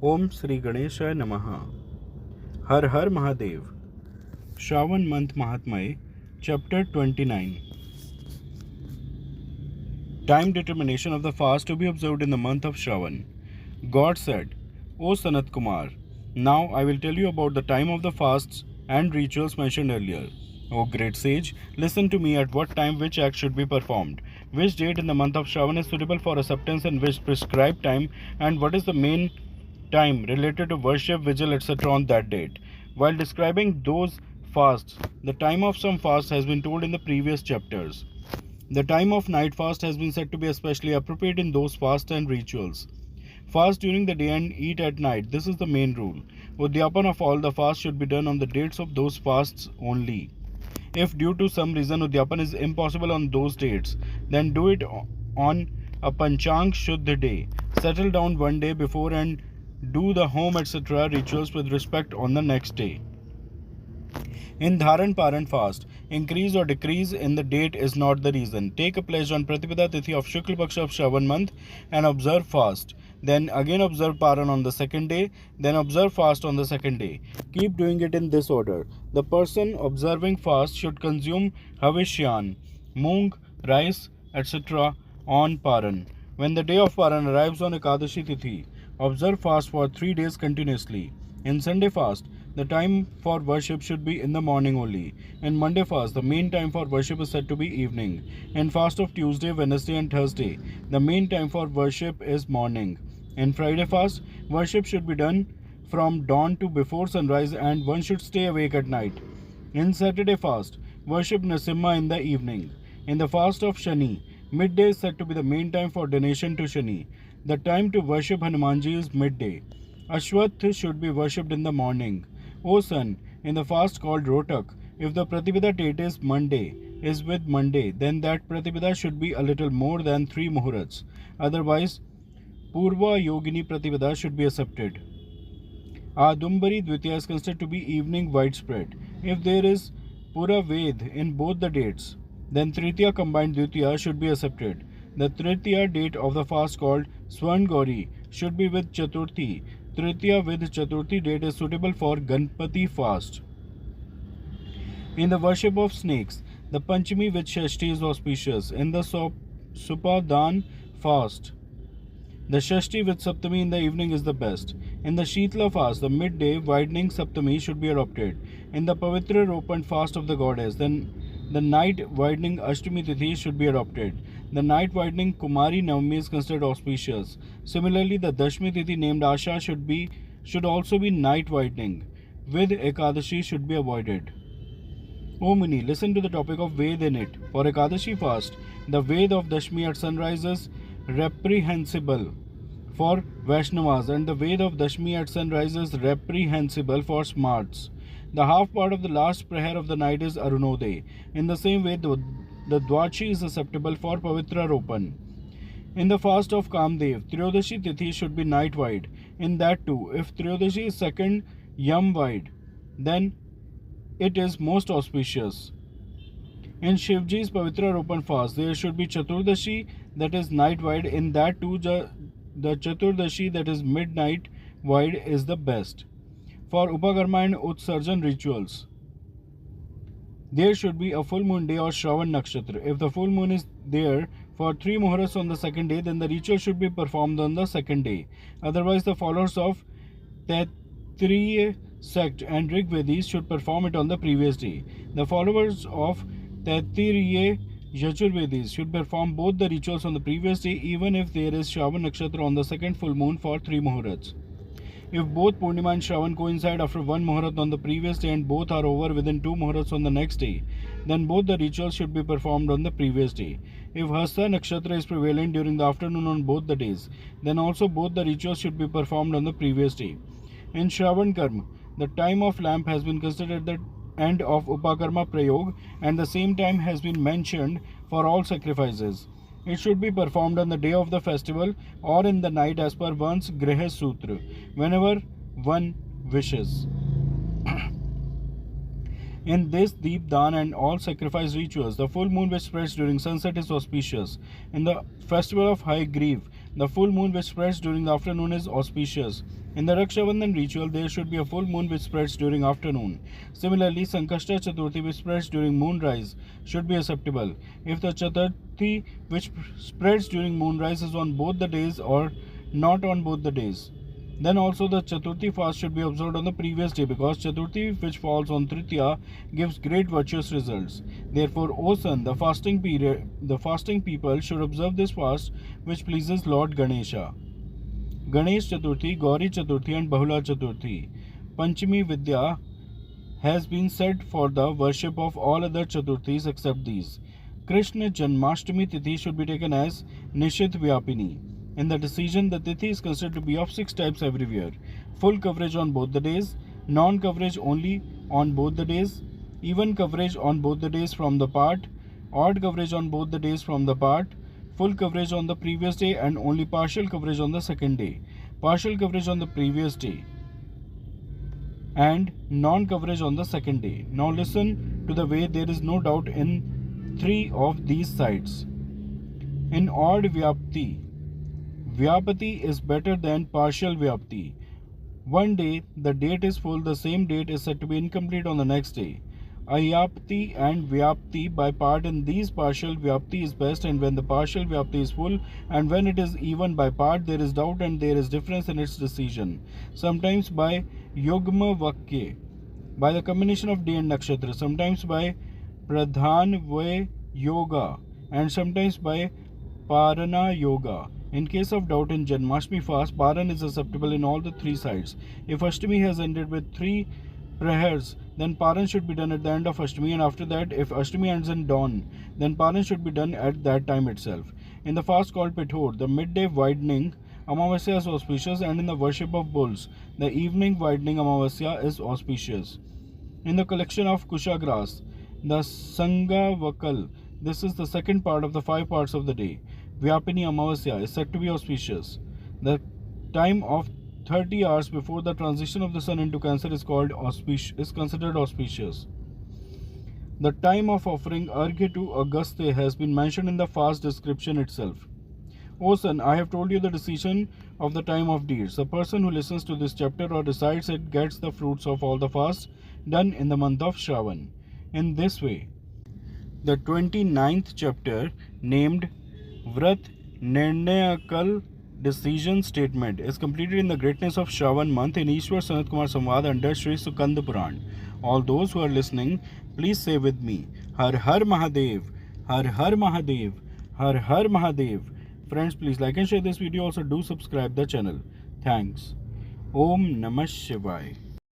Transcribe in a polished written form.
Om Sri Ganeshaya Namaha. Har Har Mahadev. Shravan Month Mahatmya, Chapter 29. Time determination of the fast to be observed in the month of Shravan. God said, O Sanat Kumar, now I will tell you about the time of the fasts and rituals mentioned earlier. O great sage, listen to me at what time which act should be performed, which date in the month of Shravan is suitable for acceptance and which prescribed time, and what is the main time related to worship, vigil, etc. on that date. While describing those fasts, the time of some fasts has been told in the previous chapters. The time of night fast has been said to be especially appropriate in those fasts and rituals. Fast during the day and eat at night. This is the main rule. Udyapan of all the fasts should be done on the dates of those fasts only. If due to some reason Udyapan is impossible on those dates, then do it on a Panchang Shuddha day. Settle down one day before and do the home etc. rituals with respect on the next day. In Dharan Paran fast, increase or decrease in the date is not the reason. Take a pledge on Pratipada Tithi of Shukla Paksha of Shravan month and observe fast. Then again observe Paran on the second day, then observe fast on the second day. Keep doing it in this order. The person observing fast should consume Havishyan, moong, rice, etc. on Paran. When the day of Paran arrives on Ekadashi Tithi, observe fast for 3 days continuously. In Sunday fast, the time for worship should be in the morning only. In Monday fast, the main time for worship is said to be evening. In fast of Tuesday, Wednesday and Thursday, the main time for worship is morning. In Friday fast, worship should be done from dawn to before sunrise and one should stay awake at night. In Saturday fast, worship Nasimha in the evening. In the fast of Shani, midday is said to be the main time for donation to Shani. The time to worship Hanumanji is midday. Ashwath should be worshipped in the morning. O son, in the fast called Rotak, if the Pratipada date is Monday, is with Monday, then that Pratipada should be a little more than 3 Muhurats. Otherwise, Purva Yogini Pratipada should be accepted. Adumbari Dvitiya is considered to be evening widespread. If there is Pura Ved in both the dates, then Tritiya combined Dvitiya should be accepted. The Tritiya date of the fast called Swan Gauri should be with Chaturthi. Tritiya with Chaturthi date is suitable for Ganpati fast. In the worship of snakes, the Panchami with Shashti is auspicious. In the Supadan fast, the Shashti with Saptami in the evening is the best. In the Shitla fast, the midday widening Saptami should be adopted. In the Pavitra Ropan fast of the goddess, then the night widening Ashtami Tithi should be adopted. The night widening Kumari Navami is considered auspicious. Similarly, the Dashmi Tithi named Asha should also be night widening. With Ekadashi should be avoided. O Muni, listen to the topic of Ved in it. For Ekadashi fast, the Ved of Dashmi at sunrise is reprehensible for Vaishnavas and the Ved of Dashmi at sunrise is reprehensible for smarts. The half part of the last prayer of the night is Arunodaya. In the same way, the Dwachi is acceptable for Pavitra Ropan. In the fast of Kamdev, Triyodashi Tithi should be night wide. In that too, if Triyodashi is second Yam wide, then it is most auspicious. In Shivji's Pavitra Ropan fast, there should be Chaturdashi that is night wide. In that too, the Chaturdashi that is midnight wide is the best. For Upakarma and Utsarjan rituals, there should be a full moon day or Shravan Nakshatra. If the full moon is there for 3 Muhurats on the second day, then the ritual should be performed on the second day. Otherwise, the followers of Taittiriya sect and Rigvedis should perform it on the previous day. The followers of Taittiriya Yajurvedis should perform both the rituals on the previous day, even if there is Shravan Nakshatra on the second full moon for 3 Muhurats. If both Purnima and Shravan coincide after 1 Muhurat on the previous day and both are over within 2 Muhurats on the next day, then both the rituals should be performed on the previous day. If Hasta Nakshatra is prevalent during the afternoon on both the days, then also both the rituals should be performed on the previous day. In Shravan Karma, the time of lamp has been considered the end of Upakarma Prayog and the same time has been mentioned for all sacrifices. It should be performed on the day of the festival or in the night as per one's Griha Sutra, whenever one wishes. In this Deep Dan and all sacrifice rituals, the full moon which spreads during sunset is auspicious. In the festival of High Grief, The full moon which spreads during the afternoon is auspicious. In the Rakshabandhan ritual, there should be a full moon which spreads during afternoon. Similarly, Sankashta Chaturthi which spreads during moonrise should be acceptable. If the Chaturthi which spreads during moonrise is on both the days or not on both the days, then also the Chaturthi fast should be observed on the previous day, because Chaturthi which falls on Tritiya gives great virtuous results. Therefore, O son, the fasting people should observe this fast which pleases Lord Ganesha. Ganesh Chaturthi, Gauri Chaturthi and Bahula Chaturthi. Panchami Vidya has been said for the worship of all other Chaturthis except these. Krishna Janmashtami Tithi should be taken as Nishit Vyapini. In the decision, the Tithi is considered to be of 6 types everywhere: full coverage on both the days, non-coverage only on both the days, even coverage on both the days from the part, odd coverage on both the days from the part, full coverage on the previous day and only partial coverage on the second day, partial coverage on the previous day, and non-coverage on the second day. Now listen to the way there is no doubt in 3 of these sides. In odd Vyapti, Vyapati is better than partial Vyapti. One day the date is full, the same date is said to be incomplete on the next day. Ayapti and Vyapti by part in these partial Vyapti is best, and when the partial Vyapti is full and when it is even by part, there is doubt and there is difference in its decision. Sometimes by Yogma Vakya, by the combination of day and nakshatra, sometimes by Pradhan Vay Yoga, and sometimes by Parana Yoga. In case of doubt in Janmashtami fast, Paran is acceptable in all the 3 sides. If Ashtami has ended with 3 prayers, then Paran should be done at the end of Ashtami, and after that, if Ashtami ends in dawn, then Paran should be done at that time itself. In the fast called Pithor, the midday widening Amavasya is auspicious, and in the worship of bulls, the evening widening Amavasya is auspicious. In the collection of Kusha grass, the Sangha Vakal, this is the second part of the 5 parts of the day, Vyapini Amavasya, is said to be auspicious. The time of 30 hours before the transition of the sun into Cancer is considered auspicious. The time of offering Arghya to Agastya has been mentioned in the fast description itself. O son, I have told you the decision of the time of deeds. The person who listens to this chapter or recites it gets the fruits of all the fasts done in the month of Shravan. In this way, the 29th chapter, named Vrat Nirnayakal Decision Statement, is completed in the greatness of Shravan month in Ishwar Sanat Kumar Samvad under Sri Sukanda Puran. All those who are listening, please say with me, Har Har Mahadev, Har Har Mahadev, Har Har Mahadev. Friends, please like and share this video. Also do subscribe the channel. Thanks. Om Namah Shivaya.